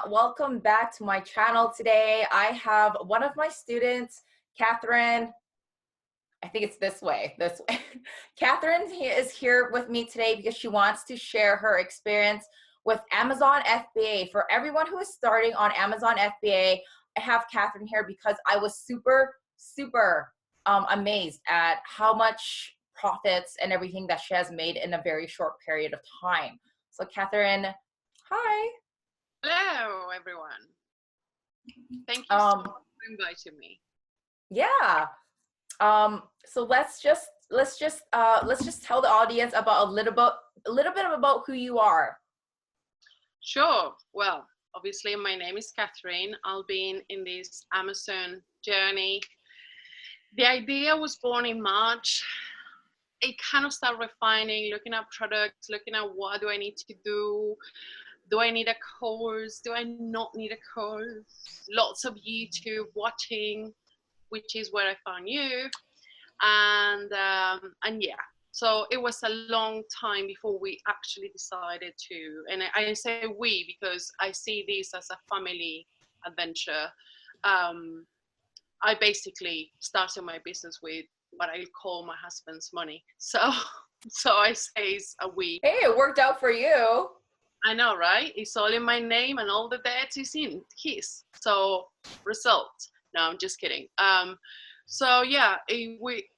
Welcome back to my channel today. I have one of my students, Catherine. I think it's this way. Catherine is here with me today because she wants to share her experience with Amazon FBA. For everyone who is starting on Amazon FBA, I have Catherine here because I was super amazed at how much profits and everything that she has made in a very short period of time. So Catherine, hi. Hello, everyone. Thank you so much for inviting me. Yeah. So let's just tell the audience about a little bit about who you are. Sure. Well, obviously, my name is Catherine. I've been in this Amazon journey. The idea was born in March. It kind of started refining, looking at products, looking at what do I need to do. Do I need a course? Do I not need a course? Lots of YouTube watching, which is where I found you. And yeah, so it was a long time before we actually decided to, and I say we because I see this as a family adventure. I basically started my business with what I call my husband's money. So I say it's a we. Hey, it worked out for you. I know, right? It's all in my name and all the debt is in his. So result. No, I'm just kidding. So yeah, we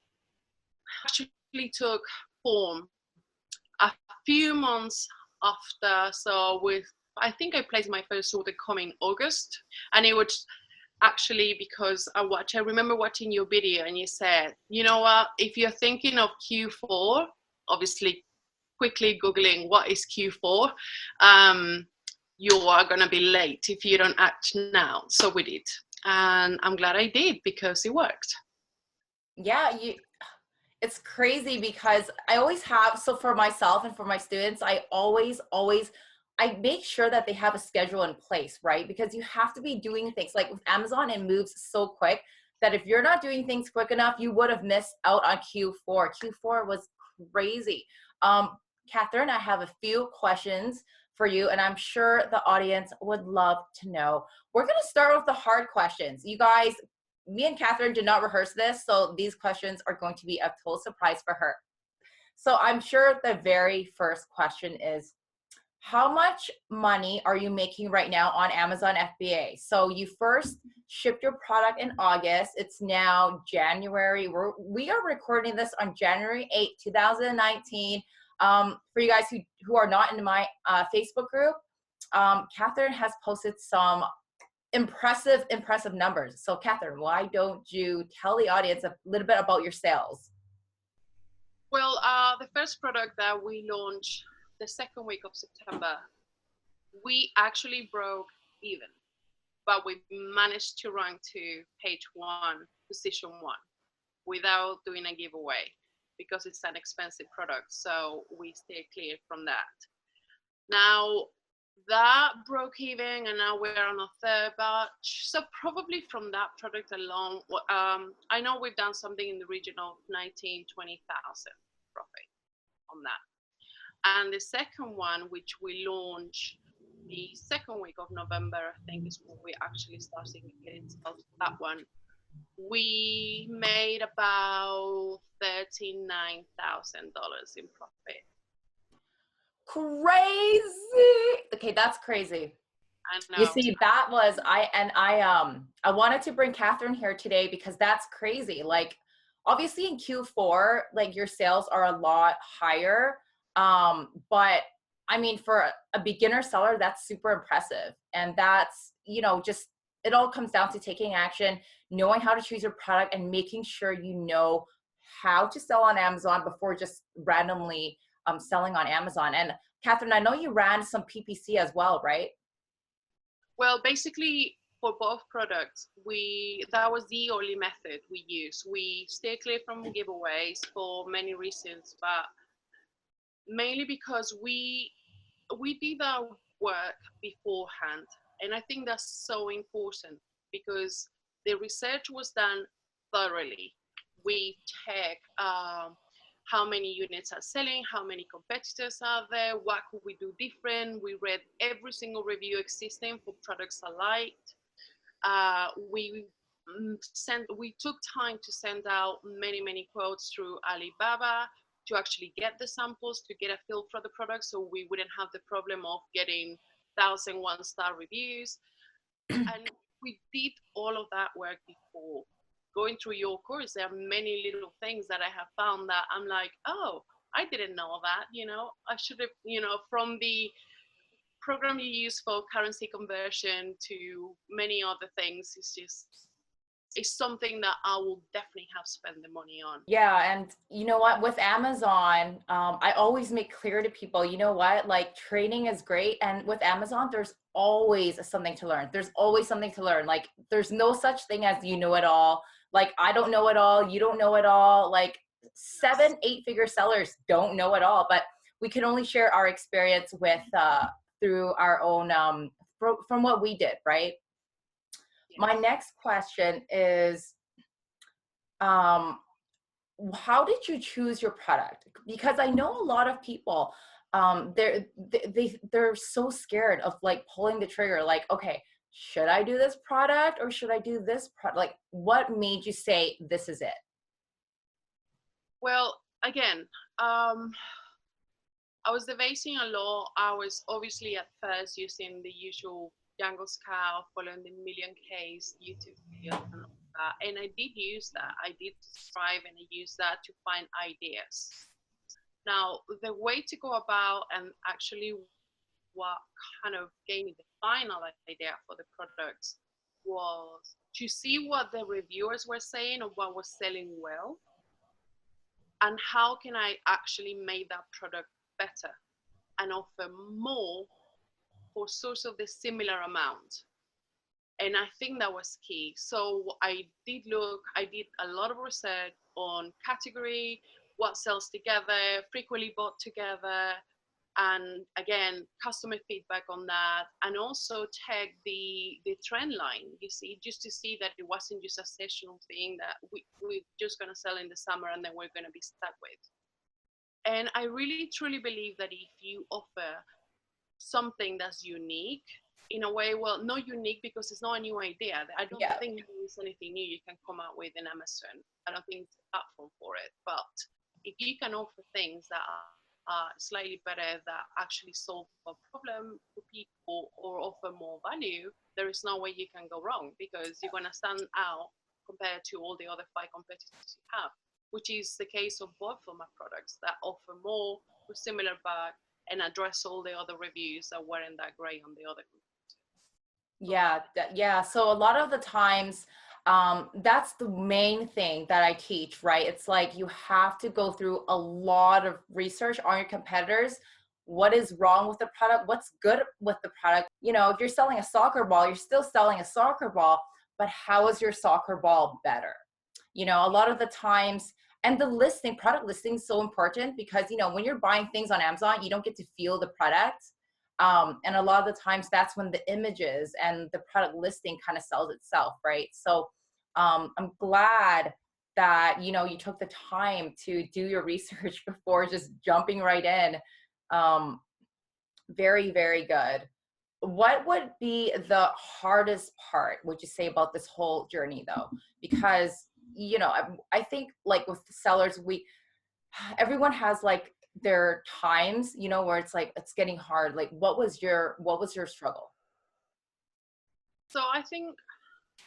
actually took form a few months after. So I think I placed my first order coming August, and it was actually because I remember watching your video and you said, you know what, if you're thinking of Q4, obviously quickly Googling what is Q4, you are going to be late if you don't act now. So we did. And I'm glad I did because it worked. Yeah, it's crazy because I always have, so for myself and for my students, I make sure that they have a schedule in place, right? Because you have to be doing things. Like with Amazon, it moves so quick that if you're not doing things quick enough, you would have missed out on Q4. Q4 was crazy. Catherine, I have a few questions for you, and I'm sure the audience would love to know. We're going to start with the hard questions. You guys, me and Catherine did not rehearse this, so these questions are going to be a total surprise for her. So I'm sure the very first question is, how much money are you making right now on Amazon FBA? So you first shipped your product in August. It's now January. We are recording this on January 8th, 2019. For you guys who are not in my Facebook group, Catherine has posted some impressive numbers. So Catherine, why don't you tell the audience a little bit about your sales? Well, the first product that we launched the second week of September, we actually broke even, but we managed to rank to page 1, position 1, without doing a giveaway because it's an expensive product. So we stay clear from that. Now that broke even, and now we're on a third batch. So probably from that product alone, I know we've done something in the region of 19,000 to 20,000 profit on that. And the second one, which we launched the second week of November, I think is when we actually started getting sales. That one, we made about $39,000 in profit. Crazy. Okay, that's crazy. I know. You see, that was I wanted to bring Catherine here today because that's crazy. Like, obviously in Q4, like your sales are a lot higher. But I mean, for a beginner seller, that's super impressive. And that's, you know, just, it all comes down to taking action, knowing how to choose your product, and making sure you know how to sell on Amazon before just randomly selling on Amazon. And Catherine, I know you ran some PPC as well, right? Well, basically for both products, that was the only method we used. We stay clear from giveaways for many reasons, but mainly because we did our work beforehand. And I think that's so important because the research was done thoroughly. We checked how many units are selling, how many competitors are there, what could we do different. We read every single review existing for products I liked. We took time to send out many quotes through Alibaba to actually get the samples, to get a feel for the product, so we wouldn't have the problem of getting 1,000 one-star reviews. And we did all of that work before going through your course. There are many little things that I have found that I'm like, oh, I didn't know that, I should have, from the program you use for currency conversion to many other things, it's something that I will definitely have spent the money on. Yeah, and you know what? With Amazon, I always make clear to people, you know what? Like training is great, and with Amazon, there's always something to learn. There's always something to learn. Like there's no such thing as you know it all. Like I don't know it all. You don't know it all. Like 7, 8-figure sellers don't know it all, but we can only share our experience with through our own from what we did, right? Yes. My next question is, how did you choose your product? Because I know a lot of people, they're so scared of like pulling the trigger. Like, okay, should I do this product or should I do this product? Like, what made you say this is it? Well, again, I was debating a lot. I was obviously at first using the usual Jungle Scout, following the million Ks YouTube videos and all that. And I did use that. I did strive and I used that to find ideas. Now, the way to go about and actually what kind of gave me the final idea for the product was to see what the reviewers were saying of what was selling well, and how can I actually make that product better and offer more for source of the similar amount. And I think that was key. So I did a lot of research on category, what sells together, frequently bought together, and again, customer feedback on that, and also check the trend line, you see, just to see that it wasn't just a seasonal thing that we're just going to sell in the summer and then we're going to be stuck with. And I really truly believe that if you offer something that's unique in a way, well, not unique because it's not a new idea. I don't Yeah. think there is anything new you can come out with in Amazon. I don't think it's a platform for it. But if you can offer things that are slightly better, that actually solve a problem for people or offer more value, there is no way you can go wrong, because you're going to stand out compared to all the other 5 competitors you have, which is the case of both of my products that offer more with similar back and address all the other reviews that weren't that great on the other group. Yeah, yeah. So a lot of the times, that's the main thing that I teach, right? It's like you have to go through a lot of research on your competitors. What is wrong with the product? What's good with the product? You know, if you're selling a soccer ball, you're still selling a soccer ball, but how is your soccer ball better? You know, a lot of the times, and the listing, product listing is so important because, you know, when you're buying things on Amazon, you don't get to feel the product. And a lot of the times that's when the images and the product listing kind of sells itself, right? So I'm glad that, you know, you took the time to do your research before just jumping right in. Very, very good. What would be the hardest part, would you say, about this whole journey though? Because, you know, I think like with the sellers, everyone has like their times, you know, where it's like it's getting hard. Like what was your struggle? So I think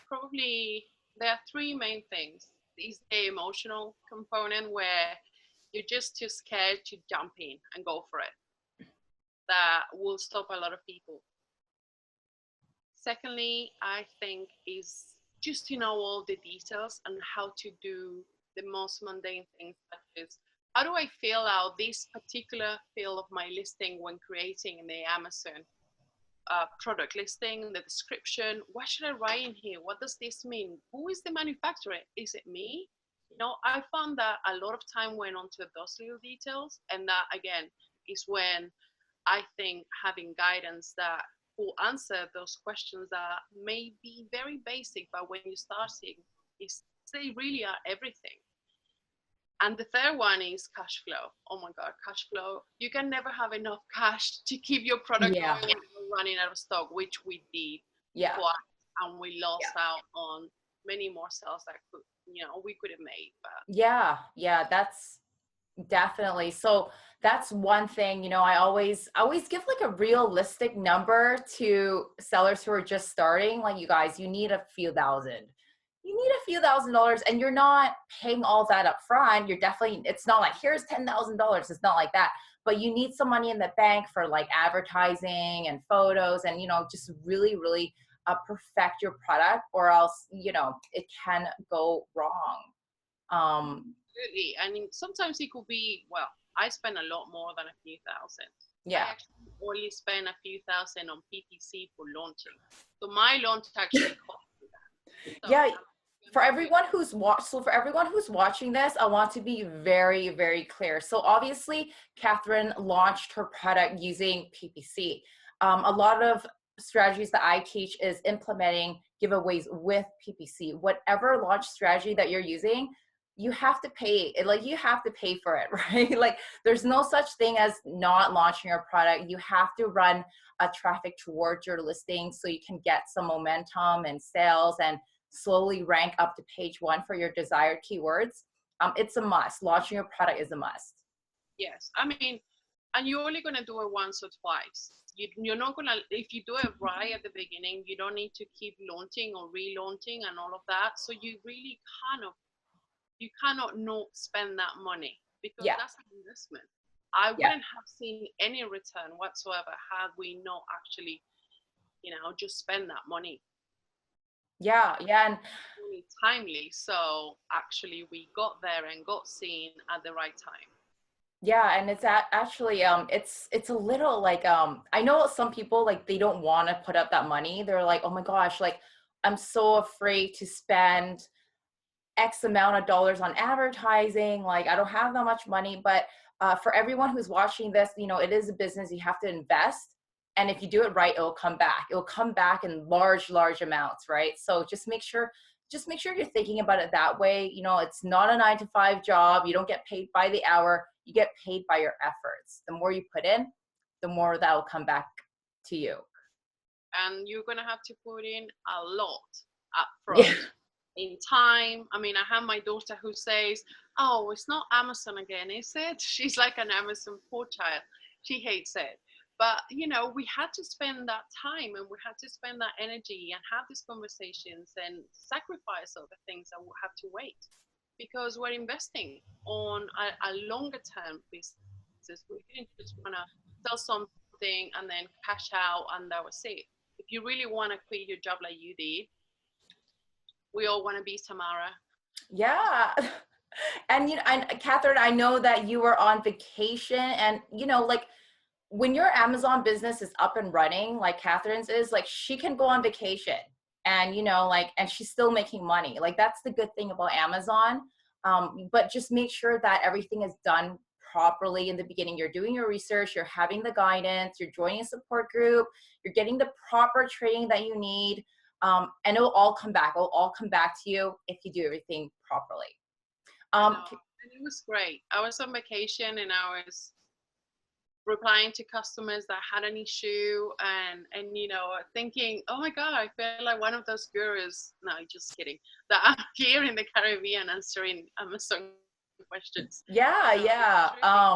probably there are 3 main things. Is the emotional component, where you're just too scared to jump in and go for it. That will stop a lot of people. Secondly, I think is just to know all the details and how to do the most mundane things, such as how do I fill out this particular field of my listing when creating the Amazon product listing, the description. What should I write in here? What does this mean? Who is the manufacturer? Is it me? You know, I found that a lot of time went onto those little details, and that again is when I think having guidance that will answer those questions that may be very basic, but when you start seeing, they really are everything. And the third one is cash flow. Oh my God, cash flow. You can never have enough cash to keep your product Yeah. going when you're running out of stock, which we did Yeah. twice. And we lost Yeah. out on many more sales that could, we could have made. But Yeah. Yeah. That's definitely. So that's one thing, I always give like a realistic number to sellers who are just starting. Like, you guys, you need a few thousand. You need a few $1,000s, and you're not paying all that up front. You're definitely, it's not like here's $10,000. It's not like that. But you need some money in the bank for like advertising and photos, and just really, really perfect your product, or else it can go wrong. Um, absolutely. I mean, sometimes it could be, well, I spend a lot more than a few thousand. I yeah. actually only spend a few thousand on PPC for launching. So my launch actually cost me that. So Yeah, I'm gonna be for everyone who's watching this, I want to be very, very clear. So obviously, Catherine launched her product using PPC. A lot of strategies that I teach is implementing giveaways with PPC. Whatever launch strategy that you're using, you have to pay it. Like, you have to pay for it, right? Like, there's no such thing as not launching your product. You have to run a traffic towards your listing so you can get some momentum and sales and slowly rank up to page one for your desired keywords. It's a must. Launching your product is a must. yes. I mean, and you're only gonna do it once or twice. You're not gonna, if you do it right at the beginning, you don't need to keep launching or relaunching and all of that. So you cannot not spend that money, because Yeah, that's an investment. I yeah, wouldn't have seen any return whatsoever had we not actually, just spend that money. yeah, yeah, and Only timely. So actually, we got there and got seen at the right time. yeah, and actually it's a little like I know some people, like, they don't want to put up that money. They're like, oh my gosh, like, I'm so afraid to spend X amount of dollars on advertising. Like, I don't have that much money. But for everyone who's watching this, it is a business. You have to invest. And if you do it right, it'll come back. It'll come back in large, large amounts, right? So just make sure you're thinking about it that way. It's not a 9 to 5 job. You don't get paid by the hour. You get paid by your efforts. The more you put in, the more that will come back to you. And you're gonna have to put in a lot up Yeah. front in time. I mean, I have my daughter who says, "Oh, it's not Amazon again, is it?" She's like an Amazon poor child. She hates it. But we had to spend that time and we had to spend that energy and have these conversations and sacrifice other things that will have to wait, because we're investing on a longer term business. We didn't just want to sell something and then cash out and that was it. If you really want to quit your job like you did, we all want to be Tamara. Yeah. And and Catherine, I know that you were on vacation, and like, when your Amazon business is up and running, like Catherine's is, like, she can go on vacation, and like, and she's still making money. Like, that's the good thing about Amazon. But just make sure that everything is done properly in the beginning. You're doing your research, you're having the guidance, you're joining a support group, you're getting the proper training that you need. And it'll all come back. It'll all come back to you if you do everything properly. I Um, know. And it was great. I was on vacation and I was replying to customers that had an issue and thinking, oh my God, I feel like one of those gurus. No, just kidding. That I'm here in the Caribbean answering Amazon questions. yeah, No, it was yeah.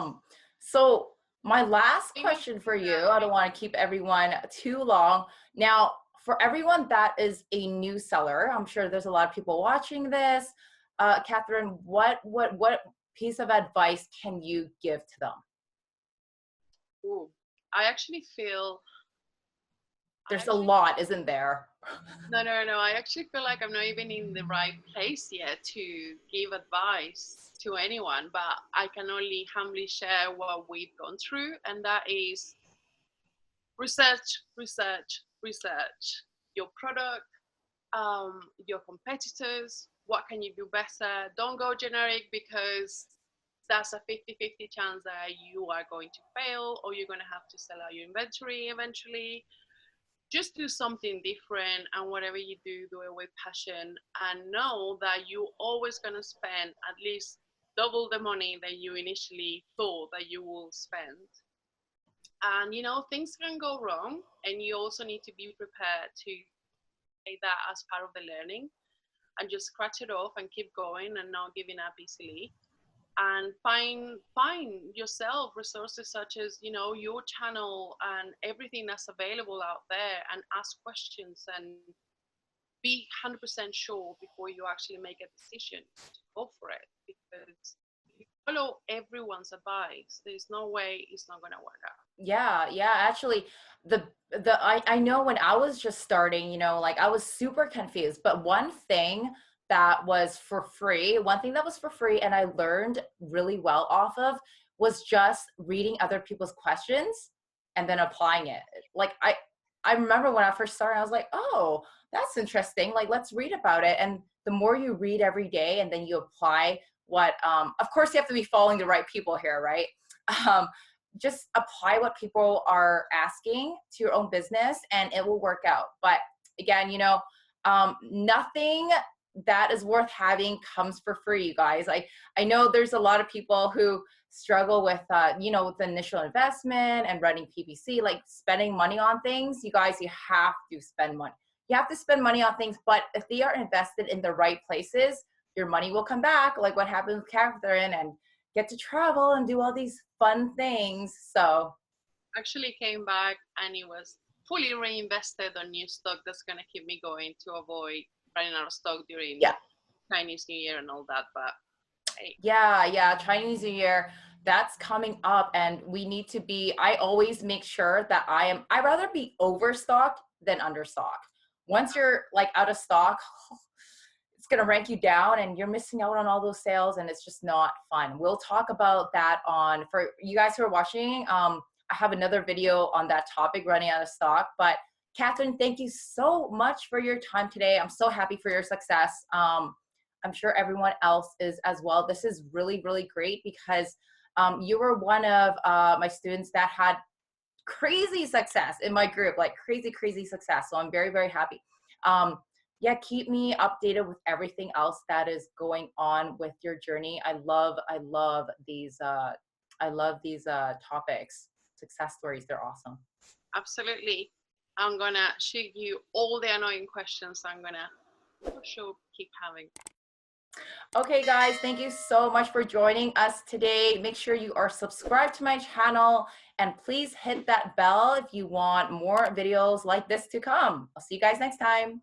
really So my last being question for you, I don't want to keep everyone too long. Now, for everyone that is a new seller, I'm sure there's a lot of people watching this. Catherine, what piece of advice can you give to them? Ooh, I actually feel I There's a actually lot, isn't there? no, no, no. I actually feel like I'm not even in the right place yet to give advice to anyone, but I can only humbly share what we've gone through, and that is research, research, research your product, your competitors, what can you do better. Don't go generic, because that's a 50-50 chance that you are going to fail or you're going to have to sell out your inventory eventually. Just do something different, and whatever you do, do it with passion, and know that you're always going to spend at least double the money that you initially thought that you will spend. And things can go wrong, and you also need to be prepared to take that as part of the learning and just scratch it off and keep going and not giving up easily. And find yourself resources such as your channel and everything that's available out there, and ask questions and be 100% sure before you actually make a decision to go for it, because if you follow everyone's advice, there's no way it's not going to work out. Yeah, actually, I know when I was just starting, like I was super confused, but one thing that was for free, and I learned really well off of, was just reading other people's questions and then applying it. Like I remember when I first started, I was like, oh, that's interesting. Like, let's read about it. And the more you read every day and then you apply what, of course you have to be following the right people here, right? Um, just apply what people are asking to your own business and it will work out. But again, nothing that is worth having comes for free, you guys. I know there's a lot of people who struggle with, with the initial investment and running PPC, like spending money on things. You guys, you have to spend money. You have to spend money on things, but if they are invested in the right places, your money will come back, like what happened with Catherine, and get to travel and do all these fun things. So actually came back and it was fully reinvested on new stock that's going to keep me going to avoid running out of stock during Chinese New Year and all that. But hey. Yeah, Chinese New Year, that's coming up, and we need to be, I always make sure that I'd rather be overstocked than understocked. Once you're like out of stock, it's going to rank you down and you're missing out on all those sales, and it's just not fun. We'll talk about that for you guys who are watching. I have another video on that topic, running out of stock. But Catherine, thank you so much for your time today. I'm so happy for your success. I'm sure everyone else is as well. This is really, really great because you were one of my students that had crazy success in my group, like crazy success. So I'm very, very happy. Yeah, keep me updated with everything else that is going on with your journey. I love these topics, success stories. They're awesome. Absolutely. I'm gonna shoot you all the annoying questions I'm gonna for sure keep having. Okay guys, thank you so much for joining us today. Make sure you are subscribed to my channel, and please hit that bell if you want more videos like this to come. I'll see you guys next time.